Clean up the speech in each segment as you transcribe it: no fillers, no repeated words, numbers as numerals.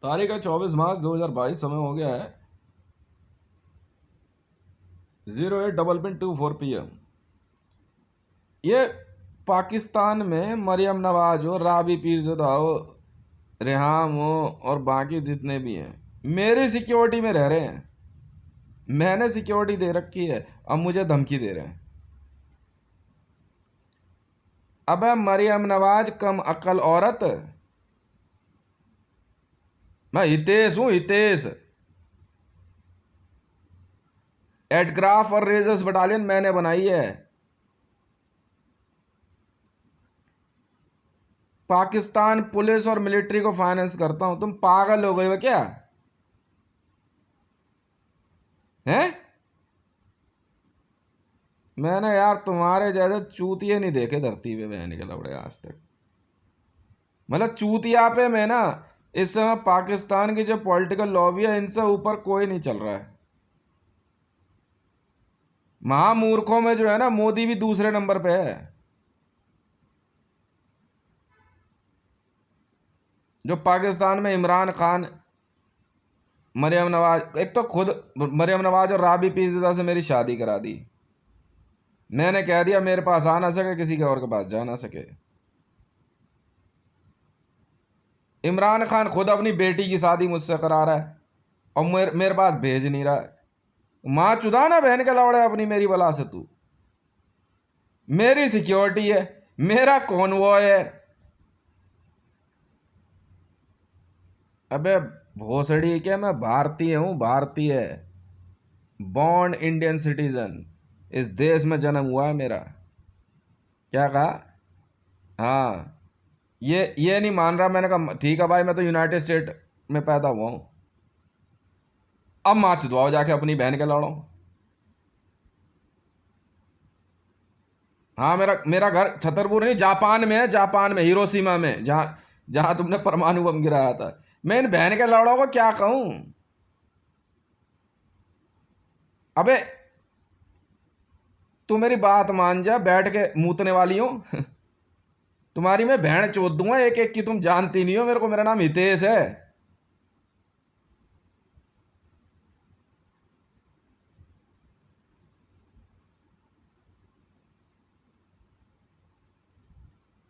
तारीख है 24 मार्च 2022। समय हो गया है 08:24 PM। ये पाकिस्तान में मरियम नवाज हो, राबी पीरज़ादा हो, रेहाम हो और बाकी जितने भी हैं मेरी सिक्योरिटी में रह रहे हैं। मैंने सिक्योरिटी दे रखी है, अब मुझे धमकी दे रहे हैं। अबे मरियम नवाज कम अकल औरत, मैं हितेश हूं, हितेश। एडक्राफ्ट और रेजर्स बटालियन मैंने बनाई है। पाकिस्तान पुलिस और मिलिट्री को फाइनेंस करता हूं। तुम पागल हो गए हो क्या? हैं? मैंने यार तुम्हारे जैसे चूतिए नहीं देखे धरती पे बहन के लौड़े आज तक। मतलब चूतिया पे मैं ना, इस समय पाकिस्तान की जो पॉलिटिकल लॉबी है इनसे ऊपर कोई नहीं चल रहा है। महामूर्खों में जो है ना, मोदी भी दूसरे नंबर पे है। जो पाकिस्तान में इमरान खान, मरियम नवाज, एक तो खुद मरियम नवाज और राबी पीरज़ादा से मेरी शादी करा दी। मैंने कह दिया मेरे पास आ ना सके, किसी के और के पास जा ना सके। इमरान खान खुद अपनी बेटी की शादी मुझसे करा रहा है और मेरे पास भेज नहीं रहा है। माँ चुदा ना बहन के लौड़े अपनी मेरी बला से तू। मेरी सिक्योरिटी है, मेरा कॉन्वॉय है। अबे भोसड़ी के, मैं भारतीय हूँ, भारतीय, बॉर्न इंडियन सिटीजन। इस देश में जन्म हुआ है मेरा। क्या कहा? हाँ, ये नहीं मान रहा। मैंने कहा ठीक है भाई, मैं तो यूनाइटेड स्टेट में पैदा हुआ हूँ। अब मार्च दुआओ जाके अपनी बहन के लड़ो। हाँ, मेरा मेरा घर छतरपुर नहीं, जापान में है, जापान में, हिरोशिमा में, जहाँ जहाँ तुमने परमाणु बम गिराया था। मैं इन बहन के लड़ों को क्या कहूँ? अबे तू मेरी बात मान जा, बैठ के मूतने वाली हो। तुम्हारी मैं बहन चोद दूंगा एक एक की, तुम जानती नहीं हो मेरे को। मेरा नाम हितेश है।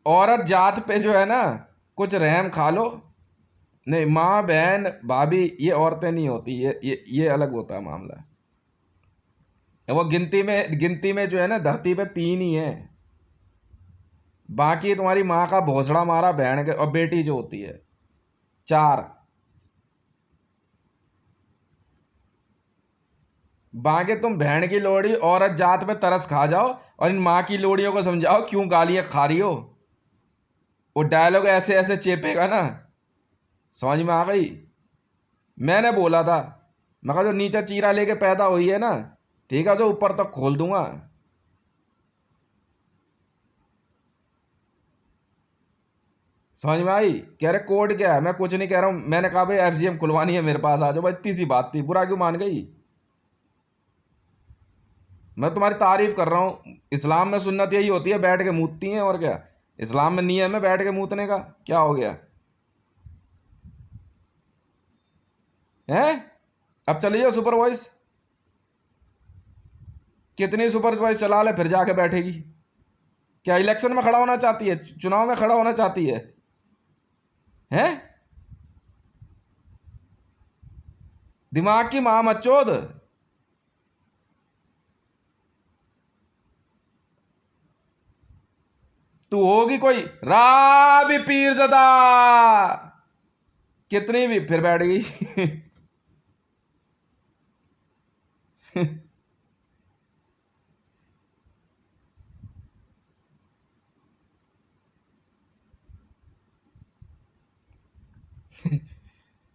औरत जात पे जो है ना, कुछ रहम खा लो। नहीं, माँ बहन भाभी ये औरतें नहीं होती, ये अलग होता है मामला। वो गिनती में जो है ना, धरती पे 3 ही है। बाकी तुम्हारी माँ का भोसड़ा मारा बहन के, और बेटी जो होती है 4। बाकी तुम बहन की लोड़ी औरत जात पे तरस खा जाओ और इन माँ की लोड़ियों को समझाओ क्यों गालियां खा रही हो। वो डायलॉग ऐसे ऐसे चेपेगा ना, समझ में आ गई। मैंने बोला था, मैं कहा जो नीचे चीरा लेके पैदा हुई है ना, ठीक है, जो ऊपर तक खोल दूंगा। समझ में आई? कह रहे कोड क्या है? मैं कुछ नहीं कह रहा हूं। मैंने कहा भाई एफजीएम खुलवानी है, मेरे पास आ जाओ। भाई इतनी सी बात थी, बुरा क्यों मान गई? मैं तुम्हारी तारीफ कर रहा हूँ। इस्लाम में सुन्नत यही होती है, बैठ के मूतती हैं, और क्या। इस्लाम में नियम है बैठ के मूतने का, क्या हो गया है? अब चली जाओ सुपर वॉइस। कितनी सुपर वॉइस चला ले, फिर जाके बैठेगी। क्या इलेक्शन में खड़ा होना चाहती है? चुनाव में खड़ा होना चाहती है? हैं? दिमाग की मां मचोद। तू होगी कोई राबी पीरज़ादा, कितनी भी, फिर बैठ गई।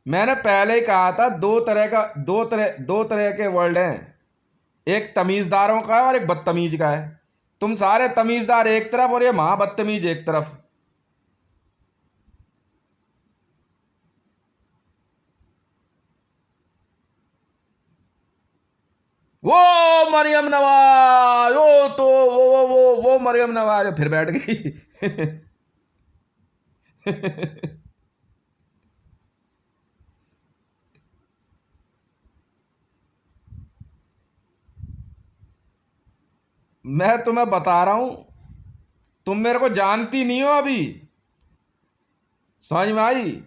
मैंने पहले ही कहा था, दो तरह के वर्ल्ड हैं। एक तमीजदारों का है और एक बदतमीज का है। तुम सारे तमीजदार एक तरफ और ये महाबदतमीज एक तरफ। वो मरियम नवाज, वो तो वो मरियम नवाज फिर बैठ गई। मैं तुम्हें बता रहा हूं, तुम मेरे को जानती नहीं हो अभी। समझ में आई?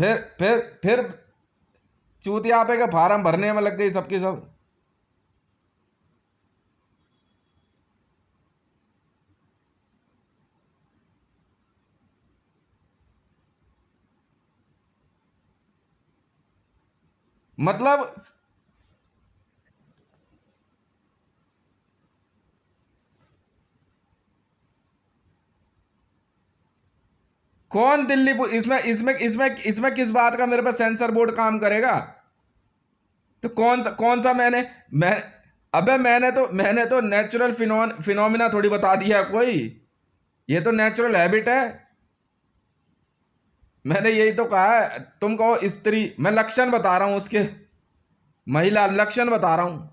फिर चूतिया पे के फार्म भरने में लग गई सबकी सब। मतलब कौन दिल्ली इसमें इसमें इसमें इसमें किस बात का मेरे पे सेंसर बोर्ड काम करेगा? तो कौन सा मैं अबे मैंने तो नेचुरल फिनोमिना थोड़ी बता दिया कोई। ये तो नेचुरल हैबिट है। मैंने यही तो कहा है, तुम कहो स्त्री, मैं लक्षण बता रहा हूं उसके। महिला लक्षण बता रहा हूं।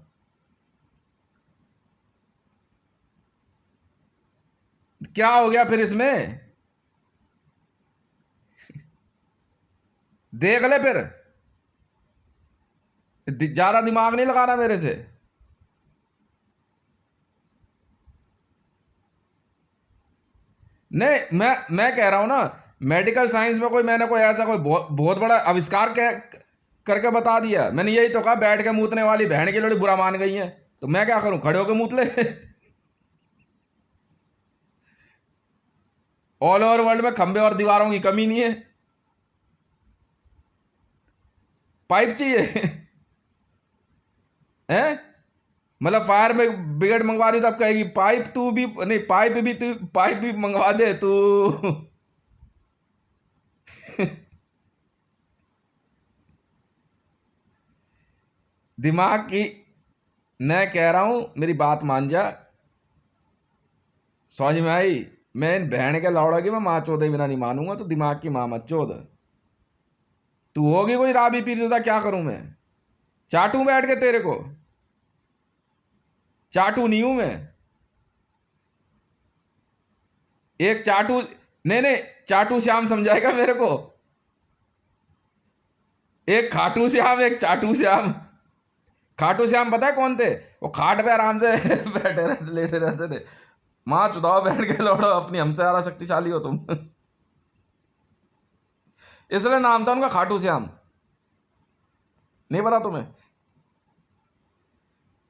क्या हो गया फिर इसमें? देख ले फिर। ज्यादा दिमाग नहीं लगाना मेरे से। नहीं, मैं कह रहा हूं ना, मेडिकल साइंस में मैंने कोई ऐसा कोई बहुत बड़ा आविष्कार करके बता दिया। मैंने यही तो कहा, बैठ के मूतने वाली बहन की लोड़ी बुरा मान गई है, तो मैं क्या करूं, खड़े होकर मूत ले। ऑल ओवर वर्ल्ड में खंबे और दीवारों की कमी नहीं है। पाइप चाहिए? हैं? मतलब फायर में ब्रिगेड मंगवा दी तो अब कहेगी पाइप तू भी नहीं, पाइप भी मंगवा दे तू। दिमाग की, मैं कह रहा हूं मेरी बात मान जा। समझ में आई? मैं इन बहन के लौड़ा की मैं माँ चौधे बिना नहीं मानूंगा, तो दिमाग की माँ मत चौध। तू होगी कोई राबी पीरज़ादा, क्या करूं मैं? चाटू बैठ के तेरे को? चाटू नहीं हूं मैं। एक चाटू, नहीं नहीं, चाटू श्याम समझाएगा मेरे को? एक खाटू श्याम, एक चाटू श्याम। खाटू श्याम पता है कौन थे? वो खाट पे आराम से बैठे रहते, लेटे रहते थे। माँ चुदाओ बैठ के लौड़ो, अपनी हमसे ज्यादा शक्तिशाली हो तुम। इसलिए नाम था उनका खाटू श्याम। नहीं पता तुम्हें?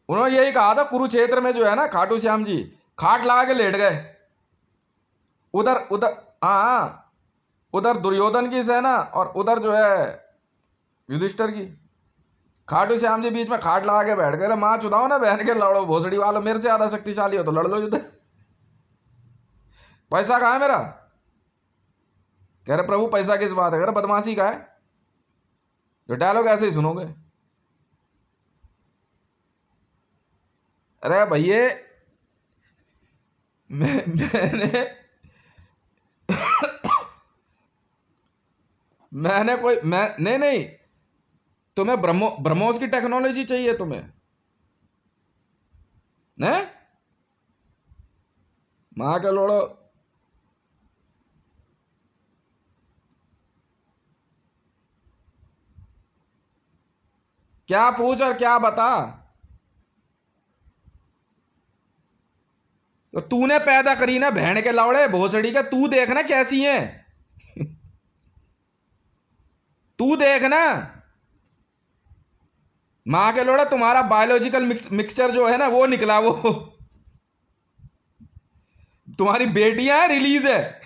उन्होंने यही कहा था, कुरुक्षेत्र में जो है ना, खाटू श्याम जी खाट लगा के लेट गए। उधर उधर, हाँ, उधर दुर्योधन की सेना और उधर जो है युधिष्ठिर की। खाटू श्याम जी बीच में खाट लगा के बैठ गए। माँ चुदाओ ना बहन के लड़ो, भोसड़ी वालों, मेरे से ज्यादा शक्तिशाली हो तो लड़ लो युद्ध। पैसा कहाँ है मेरा? कह रहे प्रभु पैसा किस बात है? कह रहे बदमाशी का है। जो डायलॉग ऐसे ही सुनोगे। अरे भैया, मैंने मैंने कोई मैं नहीं नहीं, तुम्हें ब्रह्मोस की टेक्नोलॉजी चाहिए तुम्हें? हैं? माँ के लोड़ो। क्या पूछ और क्या बता? तो तूने पैदा करी ना बहन के लौड़े भोसड़ी का, तू देखना कैसी है। तू देखना। माँ के लोड़ा, तुम्हारा बायोलॉजिकल मिक्सचर जो है ना वो निकला वो। तुम्हारी बेटियां हैं, रिलीज है।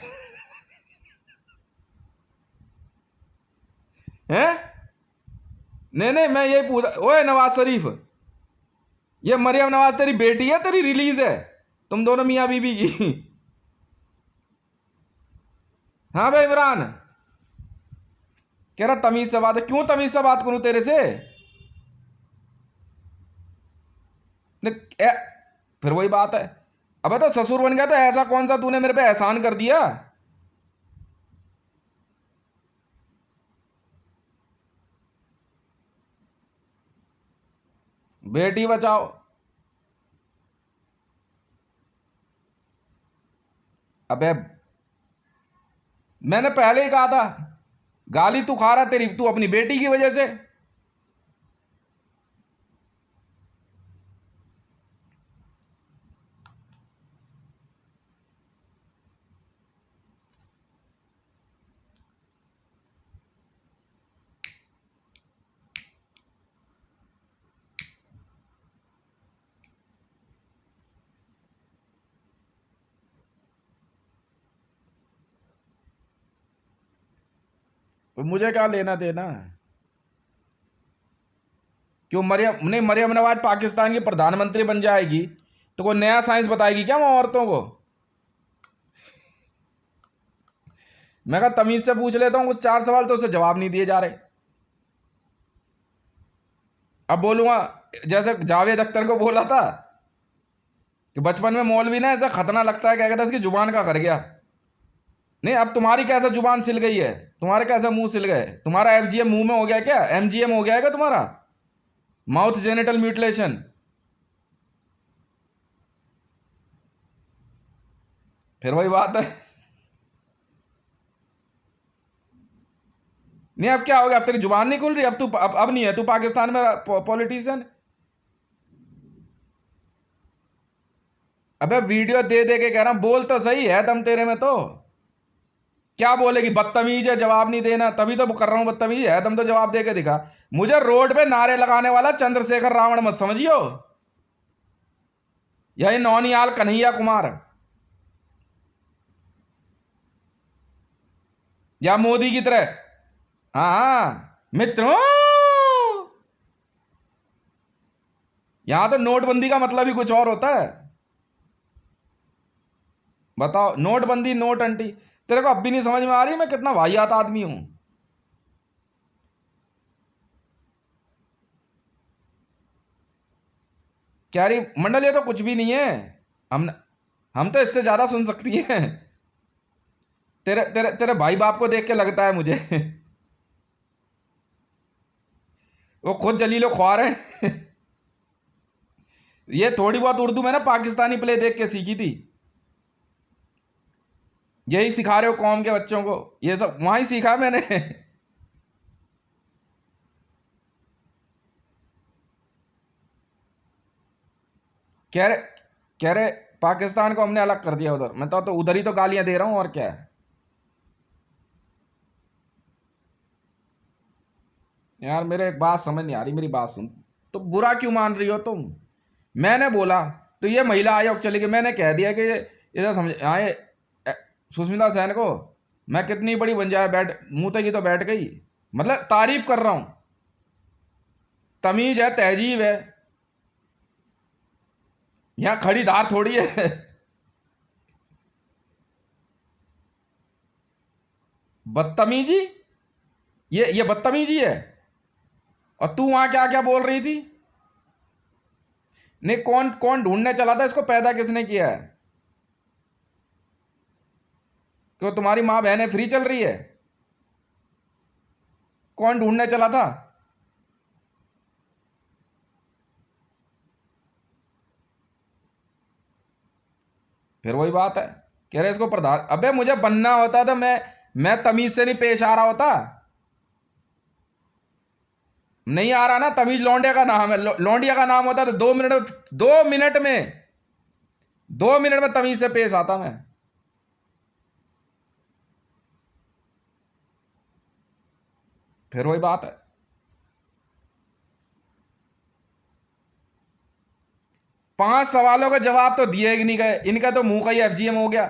हैं? नहीं नहीं, मैं ये पूछा, ओए नवाज शरीफ, ये मरियम नवाज तेरी बेटी है, तेरी रिलीज है? तुम दोनों मियां बीबी की। हाँ भाई इमरान, कह रहा तमीज से बात है। क्यों तमीज से बात करूं तेरे से? ने- ए, फिर वही बात है। अबे तो ससुर बन गया तो ऐसा कौन सा तूने मेरे पे एहसान कर दिया? बेटी बचाओ। अबे मैंने पहले ही कहा था, गाली तू खा रहा, तेरी तू अपनी बेटी की वजह से। मुझे क्या लेना देना। क्यों मरियम नहीं, मरियम नवाज पाकिस्तान की प्रधानमंत्री बन जाएगी तो कोई नया साइंस बताएगी क्या वहां औरतों को? मैं कहा तमीज से पूछ लेता हूं, कुछ 4 सवाल तो उससे जवाब नहीं दिए जा रहे। अब बोलूंगा जैसे जावेद अख्तर को बोला था कि बचपन में मौलवी ना ऐसा खतना लगता है, क्या कहता है इसकी जुबान का कर गया। नहीं, अब तुम्हारी कैसा जुबान सिल गई है, तुम्हारे कैसा मुंह सिल गए, तुम्हारा एफजीएम मुंह में हो गया क्या, एमजीएम हो गया है क्या तुम्हारा, माउथ जेनिटल म्यूटिलेशन। फिर वही बात है। नहीं अब क्या हो गया, अब तेरी जुबान नहीं खुल रही, अब तू अब नहीं है तू पाकिस्तान में पॉलिटिशियन। अबे वीडियो दे दे के कह रहा हूं, बोल तो सही है दम तेरे में तो। क्या बोलेगी, बदतमीज है जवाब नहीं देना, तभी तो कर रहा हूं बदतमीज है दम, तो जवाब दे के दिखा। मुझे रोड पे नारे लगाने वाला चंद्रशेखर रावण मत समझियो, यही नौनियाल कन्हैया कुमार या मोदी की तरह। हाँ मित्रों, यहां तो नोटबंदी का मतलब ही कुछ और होता है। बताओ, नोटबंदी नोट अंटी, तेरे को अब भी नहीं समझ में आ रही मैं कितना वाहियात आदमी हूं। कह रही मंडल ये तो कुछ भी नहीं है, हम हम तो इससे ज्यादा सुन सकती हैं। तेरे तेरे तेरे भाई बाप को देख के लगता है मुझे। वो खुद जलीलो ख्वार है। ये थोड़ी बहुत उर्दू मैंने पाकिस्तानी प्ले देख के सीखी थी। यही सिखा रहे हो कौम के बच्चों को, ये सब वहां ही सीखा मैंने। कह रहे कह रहे पाकिस्तान को हमने अलग कर दिया उधर, मैं तो उधर ही तो गालियां दे रहा हूं और क्या है। यार मेरे एक बात समझ नहीं आ रही, मेरी बात सुन। तो बुरा क्यों मान रही हो तुम? मैंने बोला तो ये महिला आयोग चली गई, मैंने कह दिया कि इधर समझ आए सुष्मिता सेन को, मैं कितनी बड़ी बन जाए बैठ मुंह तक ही तो बैठ गई। मतलब तारीफ कर रहा हूं, तमीज है तहजीब है, यहां खड़ी धार थोड़ी है। बदतमीजी, ये बदतमीजी है। और तू वहां क्या क्या बोल रही थी? नहीं, कौन कौन ढूंढने चला था इसको, पैदा किसने किया है? क्यों तुम्हारी माँ बहनें फ्री चल रही है? कौन ढूंढने चला था? फिर वही बात है, कह रहे इसको प्रधान। अबे मुझे बनना होता तो मैं तमीज से नहीं पेश आ रहा होता। नहीं आ रहा ना, तमीज लौंडिया का नाम है, लौंडिया का नाम होता तो 2 मिनट, 2 मिनट में, 2 मिनट में तमीज से पेश आता मैं। फिर वही बात है, 5 सवालों के जवाब तो दिए ही नहीं गए, इनका तो मुंह का ही एफजीएम हो गया।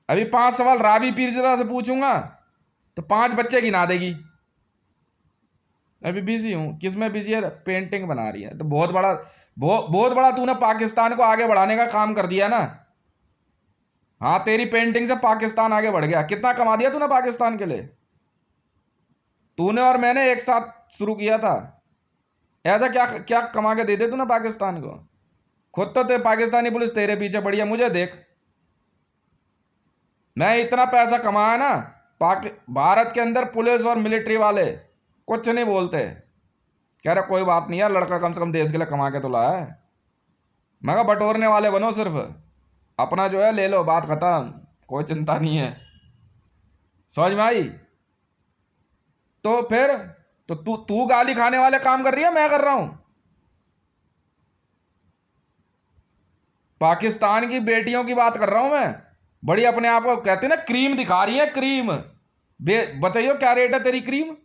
अभी 5 सवाल राबी पीरज़ादा से पूछूंगा तो 5 बच्चे गिना देगी। अभी बिजी हूँ, किस में बिजी है? पेंटिंग बना रही है, तो बहुत बड़ा तूने पाकिस्तान को आगे बढ़ाने का काम कर दिया ना। हाँ, तेरी पेंटिंग से पाकिस्तान आगे बढ़ गया। कितना कमा दिया तूने पाकिस्तान के लिए? तूने और मैंने एक साथ शुरू किया था। ऐसा क्या क्या कमा के दे दे तूने पाकिस्तान को? खुद तो पाकिस्तानी पुलिस तेरे पीछे पड़ी है, मुझे देख। मैं इतना पैसा कमाया ना, भारत के अंदर पुलिस और मिलिट्री वाले कुछ नहीं बोलते। कह रहे कोई बात नहीं यार, लड़का कम से कम देश के लिए कमा के तो लाया है। मैं कहा बटोरने वाले बनो सिर्फ, अपना जो है ले लो, बात खत्म, कोई चिंता नहीं है। समझ में आई? तो फिर तो तू गाली खाने वाले काम कर रही है, मैं कर रहा हूं। पाकिस्तान की बेटियों की बात कर रहा हूं मैं, बड़ी अपने आप को कहते ना क्रीम दिखा रही है, क्रीम। बताइयो क्या रेट है तेरी क्रीम?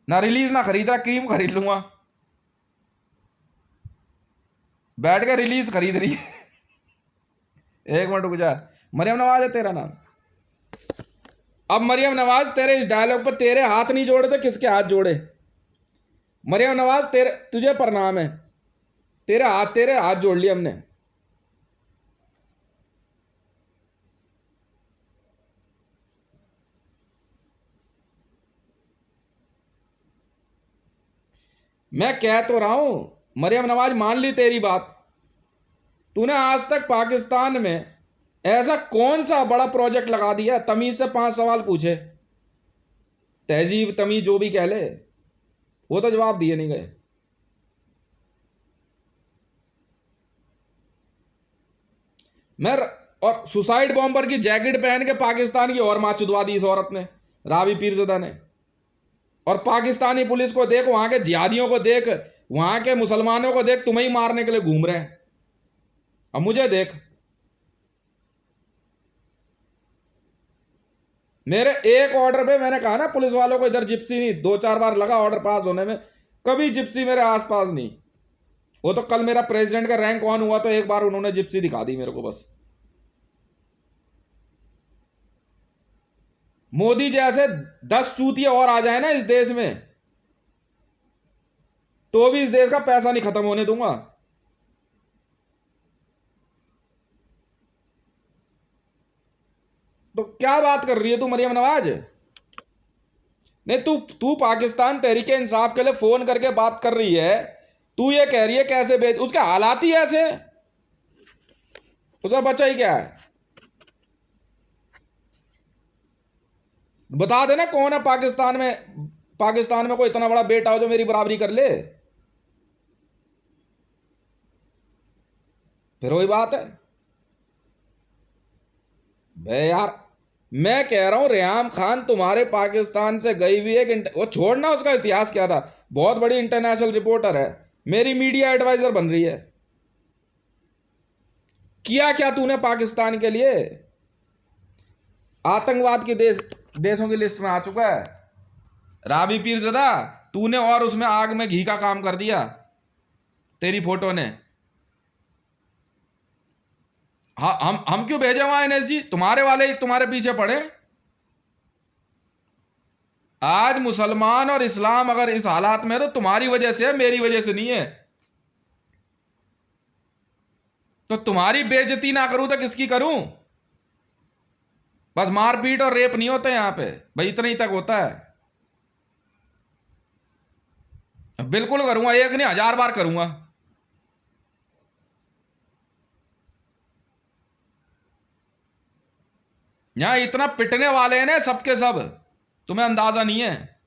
ना रिलीज ना खरीद रहा, क्रीम खरीद लूंगा। बैठ के रिलीज खरीद रही है। एक मिनट रुक जा, मरियम नवाज है तेरा नाम? अब मरियम नवाज तेरे इस डायलॉग पर तेरे हाथ नहीं जोड़े तो किसके हाथ जोड़े? मरियम नवाज तेरे तुझे प्रणाम है, तेरे हाथ जोड़ लिए हमने। मैं कह तो रहा हूं, मरियम नवाज मान ली तेरी बात। तूने आज तक पाकिस्तान में ऐसा कौन सा बड़ा प्रोजेक्ट लगा दिया? तमीज से 5 सवाल पूछे, तहजीब तमीज जो भी कह ले, वो तो जवाब दिए नहीं गए। मैं और सुसाइड बॉम्बर की जैकेट पहन के पाकिस्तान की और मां चुदवा दी इस औरत ने, रावी पीरज़दा ने। और पाकिस्तानी पुलिस को देख, वहां के जिहादियों को देख, वहां के मुसलमानों को देख, तुम्हें ही मारने के लिए घूम रहे हैं। अब मुझे देख, मेरे एक ऑर्डर पे, मैंने कहा ना पुलिस वालों को इधर जिप्सी नहीं, 2-4 बार लगा ऑर्डर पास होने में, कभी जिप्सी मेरे आसपास नहीं। वो तो कल मेरा प्रेसिडेंट का रैंक ऑन हुआ तो एक बार उन्होंने जिप्सी दिखा दी मेरे को बस। मोदी जैसे 10 चूतिए और आ जाए ना इस देश में, तो भी इस देश का पैसा नहीं खत्म होने दूंगा। तो क्या बात कर रही है तू मरियम नवाज? नहीं, तू तू पाकिस्तान तहरीके इंसाफ के लिए फोन करके बात कर रही है, तू ये कह रही है कैसे बेच, उसके हालात ही ऐसे, उसका बच्चा ही क्या है? बता देना कौन है पाकिस्तान में कोई इतना बड़ा बेटा हो जो मेरी बराबरी कर ले। फिर वही बात है बे यार। मैं कह रहा हूं रेहाम खान तुम्हारे पाकिस्तान से गई हुई एक वो छोड़ना उसका इतिहास क्या था, बहुत बड़ी इंटरनेशनल रिपोर्टर है, मेरी मीडिया एडवाइजर बन रही है। किया क्या तूने पाकिस्तान के लिए? आतंकवाद के देशों की लिस्ट में आ चुका है रावी पीरज़दा। तूने और उसमें आग में घी का काम कर दिया तेरी फोटो ने। हाँ, हम क्यों भेजे वहां एनएसजी? तुम्हारे वाले ही तुम्हारे पीछे पड़े। आज मुसलमान और इस्लाम अगर इस हालात में है तो तुम्हारी वजह से है, मेरी वजह से नहीं है। तो तुम्हारी बेइज्जती ना करूं तो किसकी करूं? बस मारपीट और रेप नहीं होते यहां पे भाई, इतना ही तक होता है। बिल्कुल करूंगा, एक नहीं 1000 बार करूंगा। यहां इतना पिटने वाले हैं ना सबके सब, तुम्हें अंदाजा नहीं है।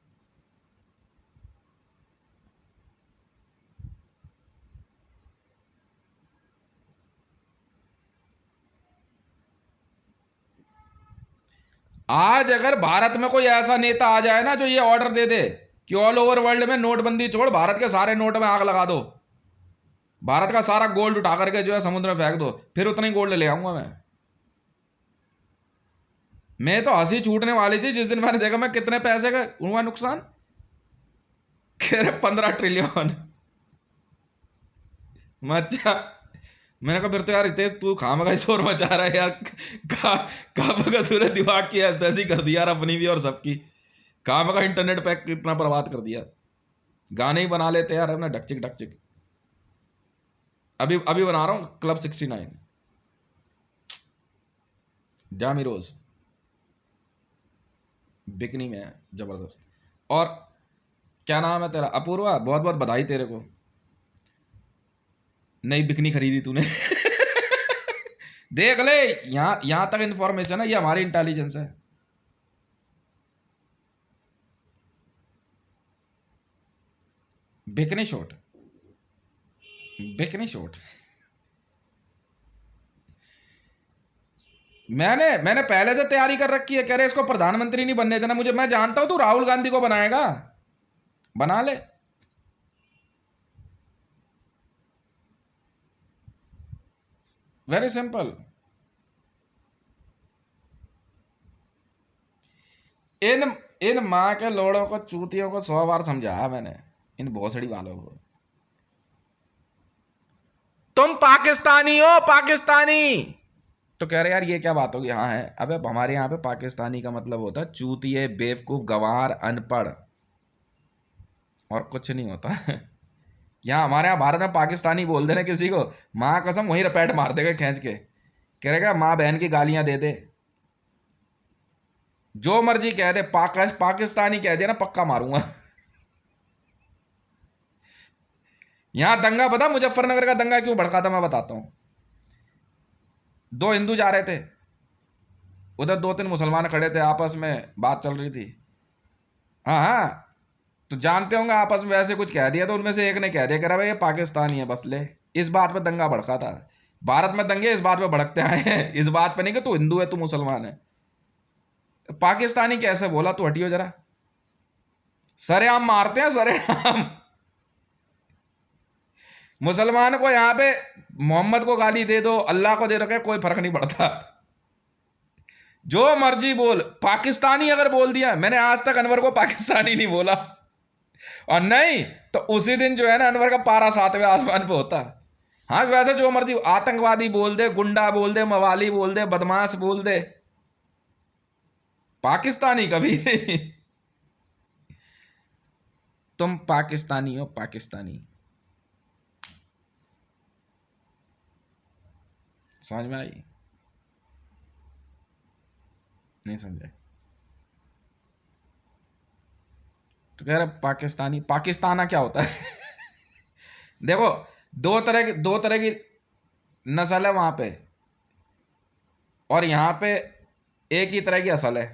आज अगर भारत में कोई ऐसा नेता आ जाए ना जो ये ऑर्डर दे दे कि ऑल ओवर वर्ल्ड में नोटबंदी छोड़, भारत के सारे नोट में आग लगा दो, भारत का सारा गोल्ड उठा करके जो है समुद्र में फेंक दो, फिर उतना ही गोल्ड ले आऊंगा मैं तो हंसी छूटने वाली थी जिस दिन मैंने देखा मैं कितने पैसे का हुआ नुकसान, कह रहे 15 ट्रिलियन। अच्छा, मैंने कहा फिर तो यार रितेश तू खामखा ही शोर मचा रहा है यार, कब का तूने दिमाग की ऐसी कर दिया यार, अपनी भी और सबकी। खामखा इंटरनेट पैक इतना बर्बाद कर दिया। गाने ही बना लेते यार अपना ढकचिक ढकचिक। अभी अभी बना रहा हूँ क्लब 69, जामी रोज बिकनी में है जबरदस्त। और क्या नाम है तेरा? अपूर्वा, बहुत बहुत बधाई तेरे को, नई बिकनी खरीदी तूने। देख ले, यहां तक इंफॉर्मेशन है, ये हमारी इंटेलिजेंस है। Bikini shot, bikini shot. मैंने पहले से तैयारी कर रखी है, कह रहे इसको प्रधानमंत्री नहीं बनने देना मुझे, मैं जानता हूं तू राहुल गांधी को बनाएगा, बना ले। Very simple. इन इन माँ के लोड़ों को, चूतियों को 100 बार समझाया मैंने, इन भोसड़ी वालों को। तुम पाकिस्तानी हो, पाकिस्तानी। तो कह रहे यार ये क्या बात होगी। हाँ है। अबे हमारे यहाँ पे पाकिस्तानी का मतलब होता है चूतिए, बेवकूफ, गंवार, अनपढ़, और कुछ नहीं होता। यहाँ हमारे यहाँ भारत में पाकिस्तानी बोल देना किसी को, माँ कसम वहीं रपैट मार देगा खींच के, कह रहेगा माँ बहन की गालियां दे दे, जो मर्जी कह दे, पाकिस्तानी कह दिया ना पक्का मारूंगा। यहां दंगा, पता मुजफ्फरनगर का दंगा क्यों भड़का था, मैं बताता हूं। दो हिंदू जा रहे थे, उधर दो तीन मुसलमान खड़े थे, आपस में बात चल रही थी। हाँ हाँ, तो जानते होंगे आपस में वैसे कुछ कह दिया, तो उनमें से एक ने कह दिया, कह रहा भाई ये पाकिस्तानी है, बस ले। इस बात पे दंगा भड़का था। भारत में दंगे इस बात पे भड़कते आए हैं, इस बात पे नहीं कि तू हिंदू है तू मुसलमान है। पाकिस्तानी कैसे बोला, तू हटियो जरा। सरेआम मारते हैं, सरेआम। मुसलमान को यहां पे मोहम्मद को गाली दे दो, अल्लाह को दे दो, कोई फर्क नहीं पड़ता, जो मर्जी बोल। पाकिस्तानी अगर बोल दिया, मैंने आज तक अनवर को पाकिस्तानी नहीं बोला, और नहीं तो उसी दिन जो है ना अनवर का पारा 7वें आसमान पे होता। हाँ वैसे जो मर्जी आतंकवादी बोल दे, गुंडा बोल दे, मवाली बोल दे, बदमाश बोल दे, पाकिस्तानी कभी नहीं। तुम पाकिस्तानी हो, पाकिस्तानी। समझ में आई? नहीं समझे तो कह रहे पाकिस्तानी। पाकिस्ताना क्या होता है? देखो दो तरह की नस्ल है वहां पे, और यहां पे एक ही तरह की असल है,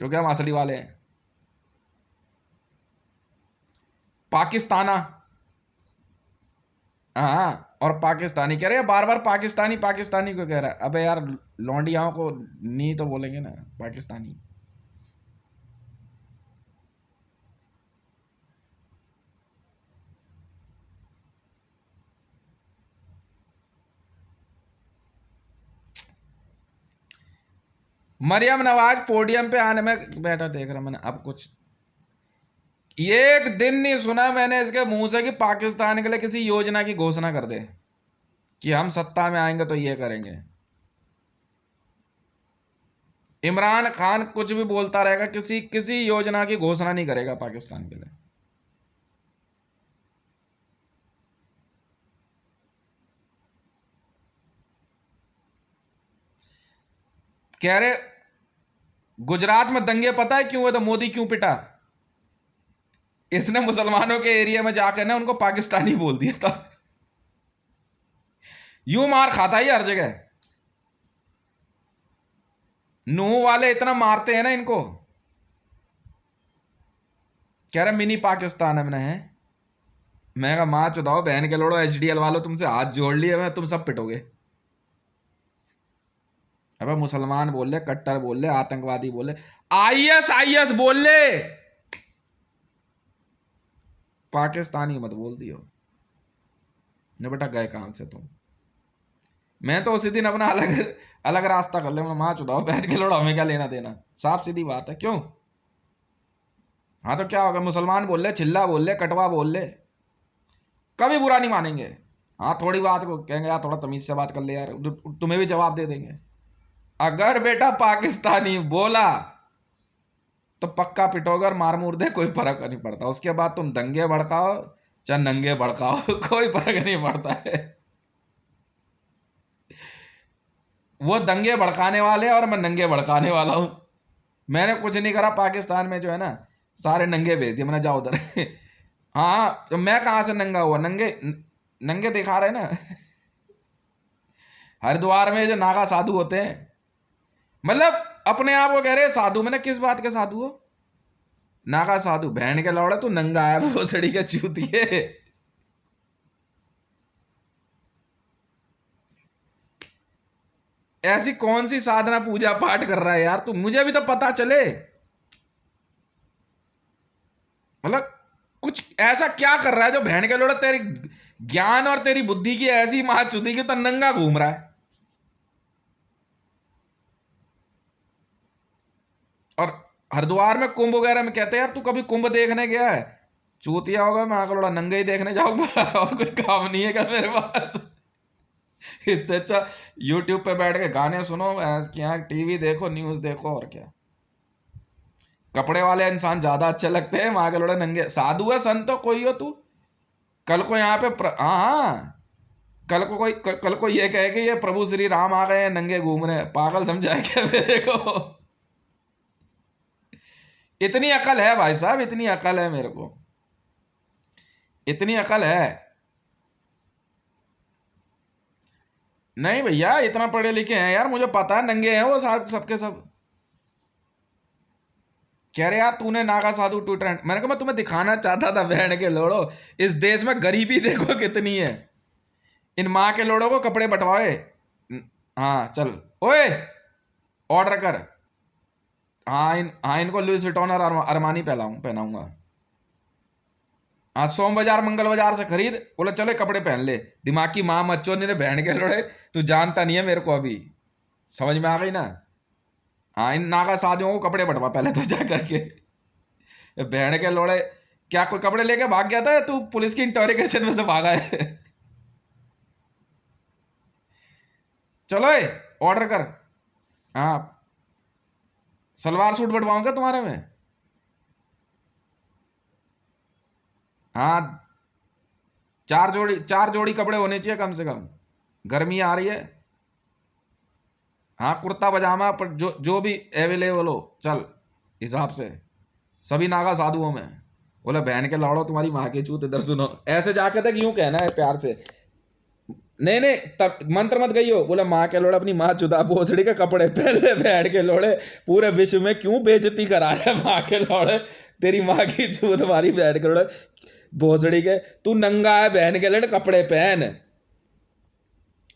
क्योंकि हम असली वाले हैं। पाकिस्ताना, हाँ, और पाकिस्तानी कह रहे हैं बार बार, पाकिस्तानी पाकिस्तानी को कह रहा है। अबे यार लौंडियाओं को नहीं तो बोलेंगे ना पाकिस्तानी। मरियम नवाज पोडियम पे आने में बैठा, देख रहा मैंने अब कुछ, एक दिन नहीं सुना मैंने इसके मुंह से कि पाकिस्तान के लिए किसी योजना की घोषणा कर दे कि हम सत्ता में आएंगे तो ये करेंगे। इमरान खान कुछ भी बोलता रहेगा, किसी किसी योजना की घोषणा नहीं करेगा पाकिस्तान के लिए। कह रहे गुजरात में दंगे पता है क्यों हुए, तो मोदी क्यों पिटा, इसने मुसलमानों के एरिया में जाकर ना उनको पाकिस्तानी बोल दिया था। यूं मार खाता ही हर जगह, नूह वाले इतना मारते हैं ना इनको। कह रहे मिनी पाकिस्तान है, मैंने है, मैं कहा मां चुदाओ बहन के लोड़ो, एचडीएल वालों तुमसे हाथ जोड़ लिए, मैं तुम सब पिटोगे। अबे मुसलमान बोल ले, कट्टर बोल ले, आतंकवादी बोल ले, आईएस बोल ले, पाकिस्तानी मत बोल दियो न बेटा, गए काम से तुम। मैं तो उसी दिन अपना अलग अलग रास्ता कर ले, मां चुदाओ बहन के लोड़ो, हमें क्या लेना देना, साफ सीधी बात है। क्यों? हाँ तो क्या होगा, मुसलमान बोल ले, चिल्ला बोल ले, कटवा बोल ले, कभी बुरा नहीं मानेंगे। हाँ थोड़ी बात को कहेंगे यार थोड़ा तमीज से बात कर ले यार, तुम्हें भी जवाब दे देंगे। अगर बेटा पाकिस्तानी बोला तो पक्का पिटोगे और मार मूर दे, कोई फर्क नहीं पड़ता। उसके बाद तुम दंगे भड़काओ चाहे नंगे भड़काओ, कोई फर्क नहीं पड़ता है। वो दंगे भड़काने वाले और मैं नंगे भड़काने वाला हूं। मैंने कुछ नहीं करा, पाकिस्तान में जो है ना सारे नंगे भेज दिए, मैंने जाओ उधर। हाँ तो मैं कहां से नंगा हुआ, नंगे नंगे दिखा रहे ना। हरिद्वार में जो नागा साधु होते हैं, मतलब अपने आप को कह रहे साधु, मैंने किस बात के साधु हो, नागा साधु, बहन के लौड़े तू नंगा है वो सड़ी के चूतिए। ऐसी कौन सी साधना पूजा पाठ कर रहा है यार तू, मुझे भी तो पता चले। मतलब कुछ ऐसा क्या कर रहा है जो बहन के लोड़े तेरी ज्ञान और तेरी बुद्धि की ऐसी महाचुदी की तो नंगा घूम रहा है। और हरिद्वार में कुंभ वगैरह में कहते हैं यार तू कभी कुंभ देखने गया है, चूतिया होगा, मैं आकर लोड़ा नंगे ही देखने जाऊंगा। और कोई काम नहीं है क्या मेरे पास? इससे अच्छा यूट्यूब पे बैठ के गाने सुनो, क्या टीवी देखो, न्यूज देखो, और क्या। कपड़े वाले इंसान ज्यादा अच्छे लगते हैं, वहां के लोड़े नंगे। साधु है, संत हो, कोई हो तू, कल को यहाँ पे हाँ हाँ, कल को ये कहे कि ये प्रभु श्री राम आ गए हैं, नंगे घूम रहे हैं, पागल समझाए क्या मेरे को? इतनी अकल है भाई साहब, इतनी अकल है मेरे को, इतनी अकल है। नहीं भैया, इतना पढ़े लिखे हैं यार, मुझे पता है नंगे हैं वो सबके सब। कह रहे यार तूने नागा साधु ट्विटर, मैंने कहा मैं तुम्हें दिखाना चाहता था बहन के लोड़ो, इस देश में गरीबी देखो कितनी है। इन माँ के लोड़ों को कपड़े बंटवाए। हाँ चल, ओए ऑर्डर कर। हाँ इनको लुइस विटॉन और अरमानी पहनाऊंगा। हाँ सोम बाजार मंगल बाजार से खरीद, बोला चले कपड़े पहन ले। दिमाग की माँ मच्छो ने बहन के लोड़े, तू जानता नहीं है मेरे को अभी, समझ में आ गई ना? हाँ इन नागा साधुओं को कपड़े बंटवा पहले तो जा करके। बहन के लोड़े, क्या कोई कपड़े लेके भाग गया था या तू पुलिस की इंटरोगेशन में से भागा है? चलो ऑर्डर कर। हाँ सलवार सूट बंटवाऊंगा तुम्हारे में। हाँ 4 जोड़ी कपड़े होने चाहिए कम से कम, गर्मी आ रही है। हाँ कुर्ता पजामा पर जो जो भी अवेलेबल हो, चल हिसाब से, सभी नागा साधुओं में। बोले बहन के लौड़ो तुम्हारी माँ की चूत, इधर सुनो, ऐसे जाके तक यूं कहना है प्यार से। नहीं नहीं तब मंत्र मत गई हो, बोले माँ के लोड़े अपनी माँ चुदा भोसड़ी के कपड़े पहन ले, बहन के लोड़े पूरे विश्व में क्यों बेइज्जती करा रहे हैं माँ के लोड़े, तेरी माँ की चूत हमारी बहन के लोड़े भोसड़ी के, तू नंगा है बहन के लोड़े कपड़े पहन।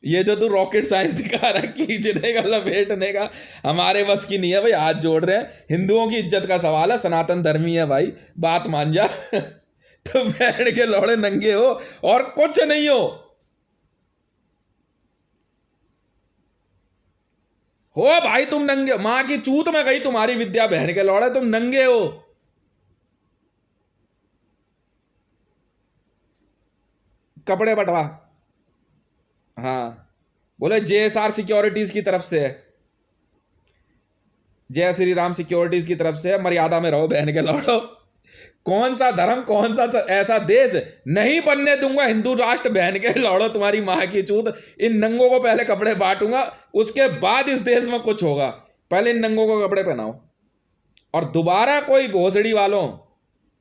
ये जो तू रॉकेट साइंस दिखा रहा है खींचने का लपेटने का, हमारे बस की नहीं है भाई, हाथ जोड़ रहे हैं, हिंदुओं की इज्जत का सवाल है, सनातन धर्मी है भाई, बात मान जा। तो बहन के लोड़े नंगे हो और कुछ नहीं हो भाई, तुम नंगे, मां की चूत में गई तुम्हारी विद्या, बहन के लौड़े तुम नंगे हो। कपड़े बंटवा। हाँ बोले जेएसआर सिक्योरिटीज की तरफ से है, जय श्री राम सिक्योरिटीज की तरफ से है, मर्यादा में रहो बहन के लौड़ो। कौन सा धर्म, कौन सा ऐसा देश नहीं बनने दूंगा हिंदू राष्ट्र, बहन के लौड़ो तुम्हारी माँ की चूत। इन नंगों को पहले कपड़े बांटूंगा, उसके बाद इस देश में कुछ होगा, पहले इन नंगों को कपड़े पहनाओ। और दोबारा कोई भोसड़ी वालों,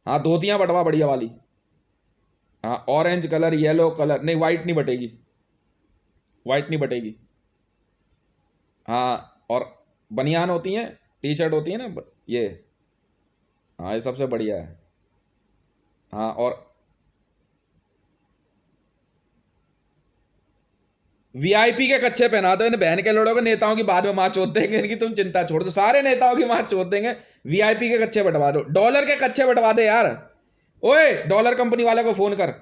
हाँ धोतियां बंटवा बढ़िया वाली। हाँ ऑरेंज कलर, येलो कलर, नहीं वाइट नहीं बटेगी, वाइट नहीं बटेगी। हाँ और बनियान होती हैं, टी शर्ट होती है ना ये, हाँ ये सबसे बढ़िया है। हाँ और वीआईपी के कच्चे पहना दो इन बहन के लोड़ों को, नेताओं की बाद में माँ चोद देंगे इनकी, तुम चिंता छोड़ दो, सारे नेताओं की माँ चोद देंगे। वीआईपी के कच्चे बंटवा दो, डॉलर के कच्चे बंटवा दे यार। ओए डॉलर कंपनी वाले को फोन कर,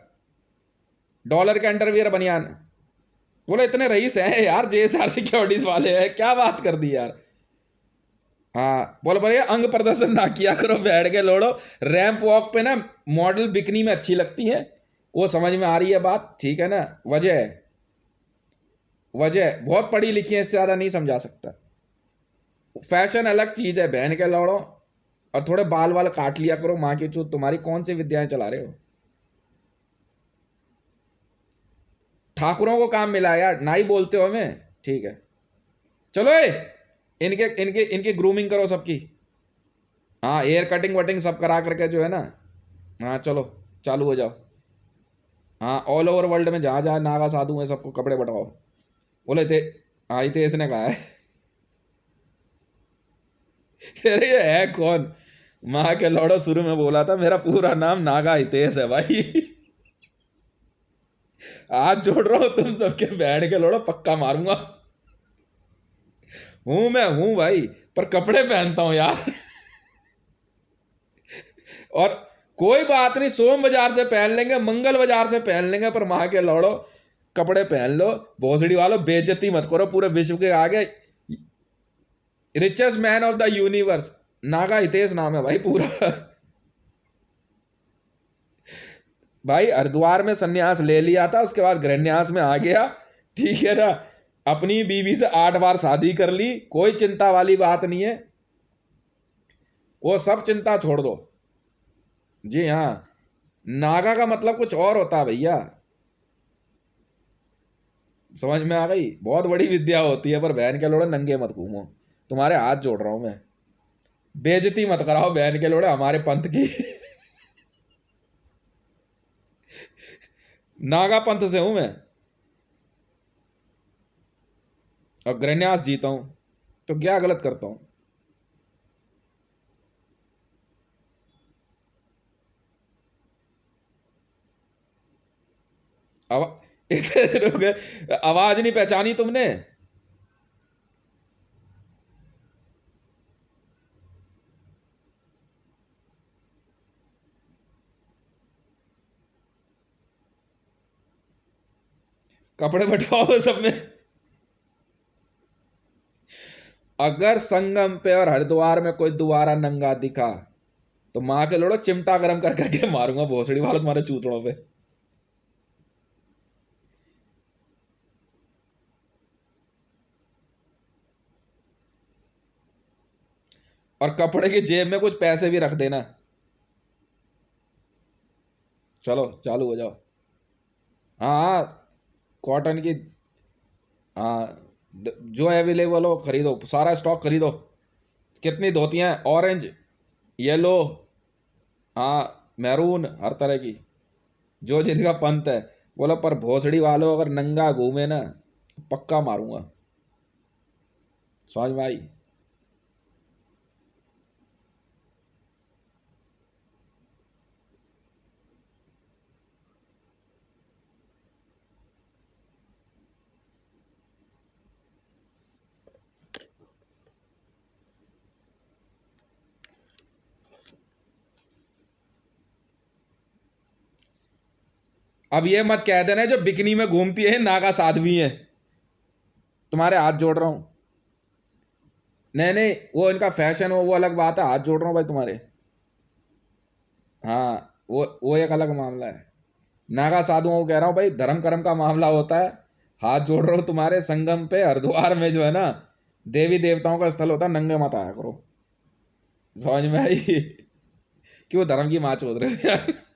डॉलर के अंडरवियर बनियान। बोले इतने रईस हैं यार जेएसआर सिक्योरिटीज वाले हैं, क्या बात कर दी यार। हाँ बोले भैया अंग प्रदर्शन ना किया करो बैठ के लोड़ो, रैंप वॉक पे ना मॉडल बिकनी में अच्छी लगती है, वो समझ में आ रही है बात, ठीक है ना? वजह बहुत पढ़ी लिखी है, इससे ज़्यादा नहीं समझा सकता। फैशन अलग चीज़ है बहन के लौड़ो, और थोड़े बाल वाल काट लिया करो, माँ की चूत तुम्हारी कौन सी विद्याएं चला रहे हो। ठाकुरों को काम मिला यार, ना ही बोलते हो हमें, ठीक है चलो इनके इनके इनकी ग्रूमिंग करो सबकी। हाँ हेयर कटिंग वटिंग सब करा करके जो है ना, हाँ चलो चालू हो जाओ। हाँ ऑल ओवर वर्ल्ड में जहाँ जहाँ नागा साधु हैं सबको कपड़े बंटवाओ। बोले थे, हाँ हितेश ने कहा है। कह रही है कौन? माँ के लौड़ो शुरू में बोला था मेरा पूरा नाम नागा हितेश है भाई। हाथ जोड़ रहा हूँ तुम सबके, बैठ के लौड़ो पक्का मारूंगा। हूं मैं हूं भाई, पर कपड़े पहनता हूं यार। और कोई बात नहीं, सोम बाजार से पहन लेंगे, मंगल बाजार से पहन लेंगे, पर माँ के लौड़ो कपड़े पहन लो। भोसड़ी वालों बेइज्जती मत करो पूरे विश्व के आगे। Richest man of the universe Naga Hitesh नाम है भाई पूरा। भाई हरिद्वार में सन्यास ले लिया था, उसके बाद गृहन्यास में आ गया, ठीक है ना। अपनी बीवी से 8 बार शादी कर ली, कोई चिंता वाली बात नहीं है, वो सब चिंता छोड़ दो। जी हाँ, नागा का मतलब कुछ और होता है भैया, समझ में आ गई। बहुत बड़ी विद्या होती है, पर बहन के लोड़े नंगे मत घूमो, तुम्हारे हाथ जोड़ रहा हूं मैं। बेइज्जती मत कराओ बहन के लोड़े हमारे पंथ की। नागा पंथ से हूं मैं, और ग्रन्यास जीता हूं, तो क्या गलत करता हूं। अब रुक गए। आवाज नहीं पहचानी तुमने? कपड़े बंटवाओ सब में। अगर संगम पे और हरिद्वार में कोई दोबारा नंगा दिखा, तो माँ के लोड़ो चिमटा गरम कर करके मारूंगा भोसड़ी वाला तुम्हारे चूतड़ों पे। और कपड़े की जेब में कुछ पैसे भी रख देना। चलो चालू हो जाओ। हाँ हाँ, कॉटन की। हाँ, जो अवेलेबल हो खरीदो, सारा स्टॉक खरीदो। कितनी धोतियां? ऑरेंज, येलो, हाँ मैरून, हर तरह की, जो जिसका पंत है। बोलो, पर भोसड़ी वालों अगर नंगा घूमे ना, पक्का मारूंगा। समझ में आई? अब ये मत कह देना जो बिकनी में घूमती है नागा साध्वी है, तुम्हारे हाथ जोड़ रहा हूं। नहीं नहीं, वो इनका फैशन हो वो अलग बात है, हाथ जोड़ रहा हूं भाई तुम्हारे। हाँ, वो एक अलग मामला है। नागा साधुओं को कह रहा हूँ भाई, धर्म कर्म का मामला होता है। हाथ जोड़ रहा हूँ तुम्हारे, संगम पे हरिद्वार में जो है ना, देवी देवताओं का स्थल होता है, नंगे मत आया करो। समझ में आई? क्यों धर्म की माँ चोद रहे हो यार?